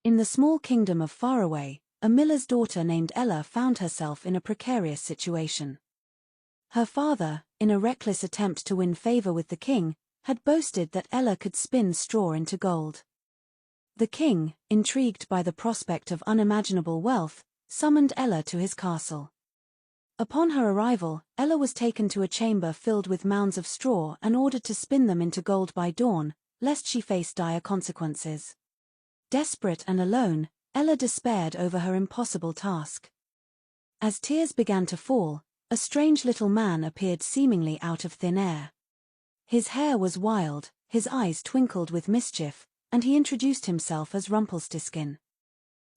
In the small kingdom of Faraway, a miller's daughter named Ella found herself in a precarious situation. Her father, in a reckless attempt to win favor with the king, had boasted that Ella could spin straw into gold. The king, intrigued by the prospect of unimaginable wealth, summoned Ella to his castle. Upon her arrival, Ella was taken to a chamber filled with mounds of straw and ordered to spin them into gold by dawn, lest she face dire consequences. Desperate and alone, Ella despaired over her impossible task. As tears began to fall, a strange little man appeared seemingly out of thin air. His hair was wild, his eyes twinkled with mischief, and he introduced himself as Rumpelstiltskin.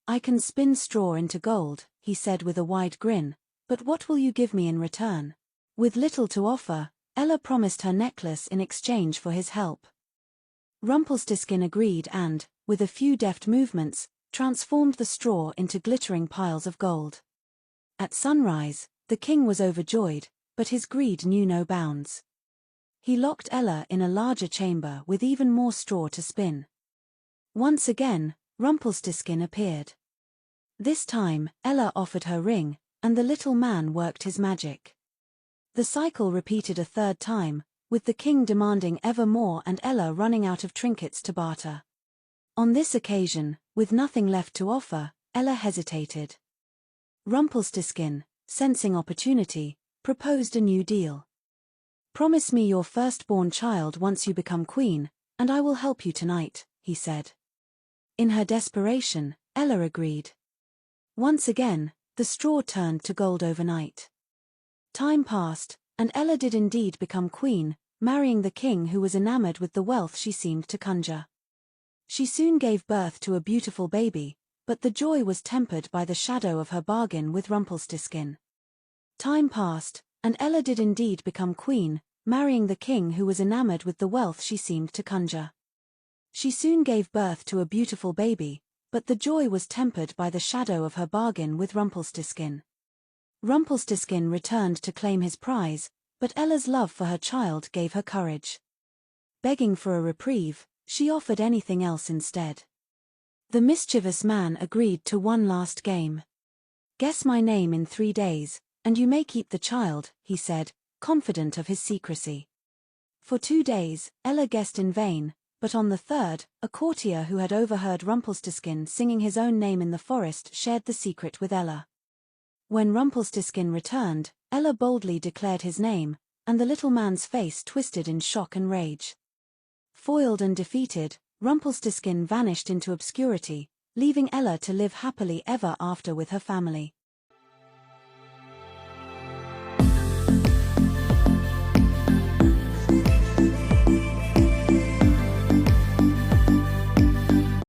"I can spin straw into gold," he said with a wide grin, "but what will you give me in return?" With little to offer, Ella promised her necklace in exchange for his help. Rumpelstiltskin agreed and, with a few deft movements, transformed the straw into glittering piles of gold. At sunrise, the king was overjoyed, but his greed knew no bounds. He locked Ella in a larger chamber with even more straw to spin. Once again, Rumpelstiltskin appeared. This time, Ella offered her ring, and the little man worked his magic. The cycle repeated a third time, with the king demanding ever more and Ella running out of trinkets to barter. On this occasion, with nothing left to offer, Ella hesitated. Rumpelstiltskin, sensing opportunity, proposed a new deal. "Promise me your firstborn child once you become queen, and I will help you tonight," he said. In her desperation, Ella agreed. Once again, the straw turned to gold overnight. Time passed, and Ella did indeed become queen, marrying the king who was enamored with the wealth she seemed to conjure. She soon gave birth to a beautiful baby, but the joy was tempered by the shadow of her bargain with Rumpelstiltskin. Time passed, and Ella did indeed become queen, marrying the king who was enamored with the wealth she seemed to conjure. She soon gave birth to a beautiful baby, but the joy was tempered by the shadow of her bargain with Rumpelstiltskin. Rumpelstiltskin returned to claim his prize, but Ella's love for her child gave her courage. Begging for a reprieve, she offered anything else instead. The mischievous man agreed to one last game. "Guess my name in 3 days, and you may keep the child," he said, confident of his secrecy. For 2 days, Ella guessed in vain, but on the third, a courtier who had overheard Rumpelstiltskin singing his own name in the forest shared the secret with Ella. When Rumpelstiltskin returned, Ella boldly declared his name, and the little man's face twisted in shock and rage. Foiled and defeated, Rumpelstiltskin vanished into obscurity, leaving Ella to live happily ever after with her family.